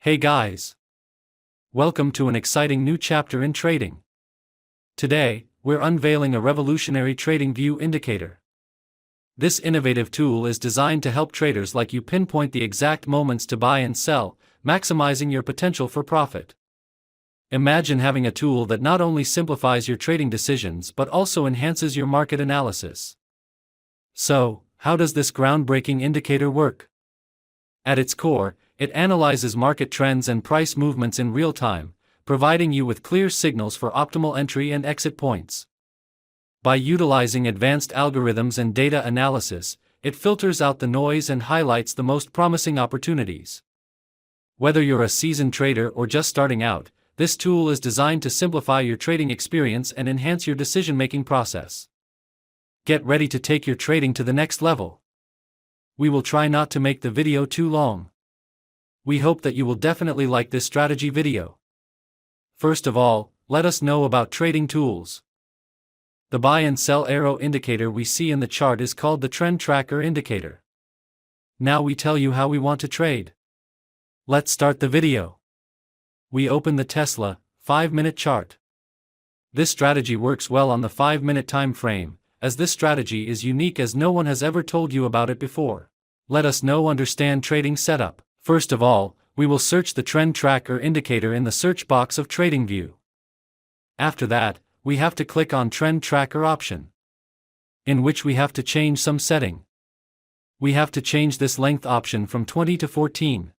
Hey guys! Welcome to an exciting new chapter in trading. Today, we're unveiling a revolutionary Tradingview indicator. This innovative tool is designed to help traders like you pinpoint the exact moments to buy and sell, maximizing your potential for profit. Imagine having a tool that not only simplifies your trading decisions but also enhances your market analysis. So, how does this groundbreaking indicator work? At its core, it analyzes market trends and price movements in real time, providing you with clear signals for optimal entry and exit points. By utilizing advanced algorithms and data analysis, it filters out the noise and highlights the most promising opportunities. Whether you're a seasoned trader or just starting out, this tool is designed to simplify your trading experience and enhance your decision-making process. Get ready to take your trading to the next level. We will try not to make the video too long. We hope that you will definitely like this strategy video. First of all, let us know about trading tools. The buy and sell arrow indicator we see in the chart is called the trend tracker indicator. Now we tell you how we want to trade. Let's start the video. We open the Tesla 5-minute chart. This strategy works well on the 5-minute time frame, as this strategy is unique as no one has ever told you about it before. Let us know understand trading setup. First of all, we will search the trend tracker indicator in the search box of Tradingview. After that, we have to click on trend tracker option, in which we have to change some setting. We have to change this length option from 20 to 14.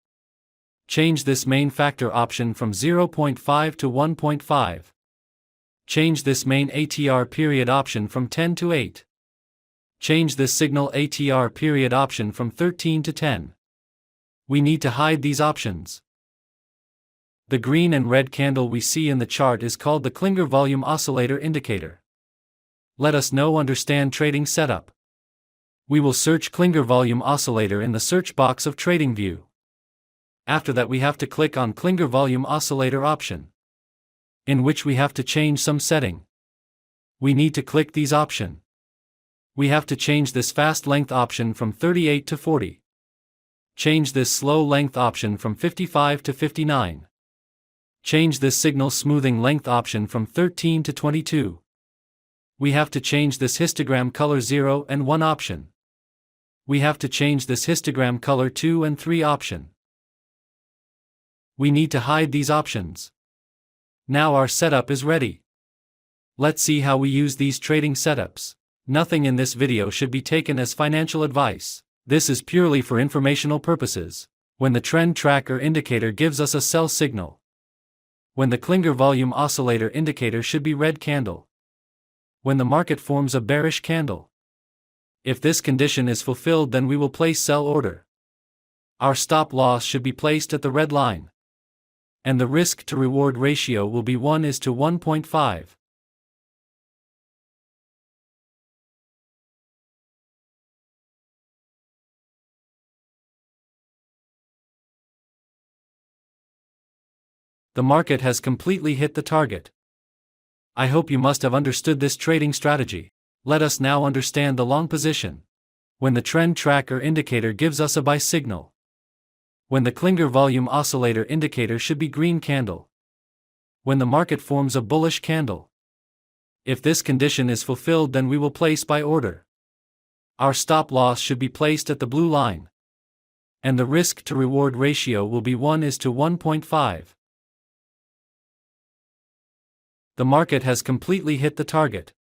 Change this main factor option from 0.5 to 1.5. Change this main ATR period option from 10 to 8. Change this signal ATR period option from 13 to 10. We need to hide these options. The green and red candle we see in the chart is called the Klinger volume oscillator indicator. Let us know understand trading setup. We will search Klinger volume oscillator in the search box of Tradingview. After that we have to click on Klinger volume oscillator option, in which we have to change some setting. We need to click these option. We have to change this fast length option from 38 to 40. Change this slow length option from 55 to 59. Change this signal smoothing length option from 13 to 22. We have to change this histogram color 0 and 1 option. We have to change this histogram color 2 and 3 option. We need to hide these options. Now our setup is ready. Let's see how we use these trading setups. Nothing in this video should be taken as financial advice. This is purely for informational purposes. When the trend tracker indicator gives us a sell signal. When the Klinger volume oscillator indicator should be red candle. When the market forms a bearish candle. If this condition is fulfilled, then we will place sell order. Our stop loss should be placed at the red line. And the risk to reward ratio will be 1:1.5. The market has completely hit the target. I hope you must have understood this trading strategy. Let us now understand the long position. When the trend tracker indicator gives us a buy signal. When the Klinger volume oscillator indicator should be green candle. When the market forms a bullish candle. If this condition is fulfilled, then we will place buy order. Our stop loss should be placed at the blue line. And the risk to reward ratio will be 1:1.5. The market has completely hit the target.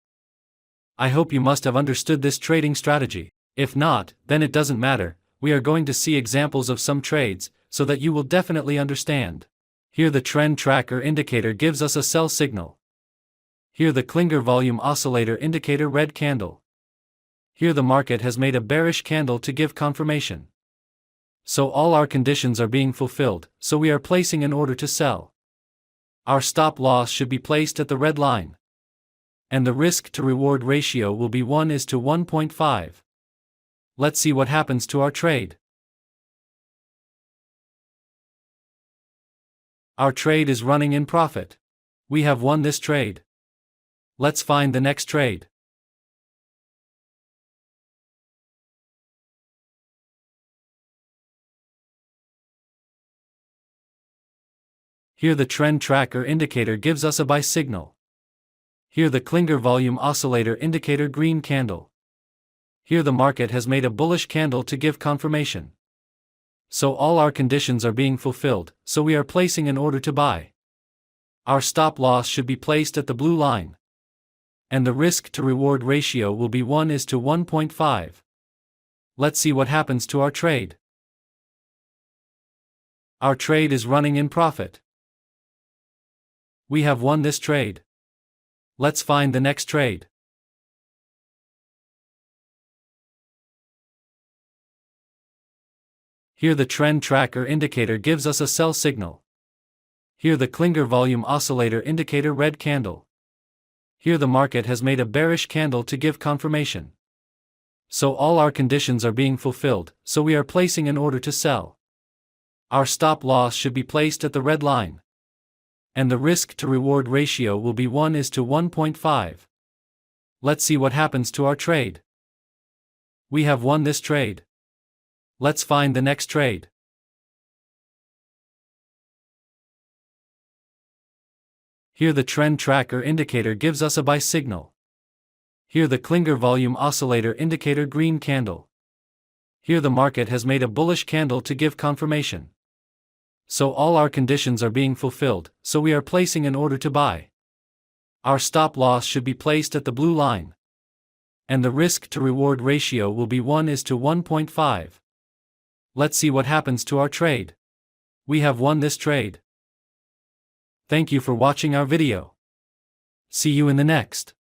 I hope you must have understood this trading strategy. If not, then it doesn't matter. We are going to see examples of some trades, so that you will definitely understand. Here the trend tracker indicator gives us a sell signal. Here the Klinger volume oscillator indicator red candle. Here the market has made a bearish candle to give confirmation. So all our conditions are being fulfilled, so we are placing an order to sell. Our stop loss should be placed at the red line. And the risk to reward ratio will be 1:1.5. Let's see what happens to our trade. Our trade is running in profit. We have won this trade. Let's find the next trade. Here the trend tracker indicator gives us a buy signal. Here the Klinger volume oscillator indicator green candle. Here the market has made a bullish candle to give confirmation. So all our conditions are being fulfilled, so we are placing an order to buy. Our stop loss should be placed at the blue line. And the risk to reward ratio will be 1:1.5. Let's see what happens to our trade. Our trade is running in profit. We have won this trade. Let's find the next trade. Here the trend tracker indicator gives us a sell signal. Here the Klinger volume oscillator indicator red candle. Here the market has made a bearish candle to give confirmation. So all our conditions are being fulfilled, so we are placing an order to sell. Our stop loss should be placed at the red line. And the risk to reward ratio will be 1:1.5. Let's see what happens to our trade. We have won this trade. Let's find the next trade. Here the trend tracker indicator gives us a buy signal. Here the Klinger volume oscillator indicator green candle. Here the market has made a bullish candle to give confirmation. So all our conditions are being fulfilled, so we are placing an order to buy. Our stop loss should be placed at the blue line. And the risk to reward ratio will be 1:1.5. Let's see what happens to our trade. We have won this trade. Thank you for watching our video. See you in the next.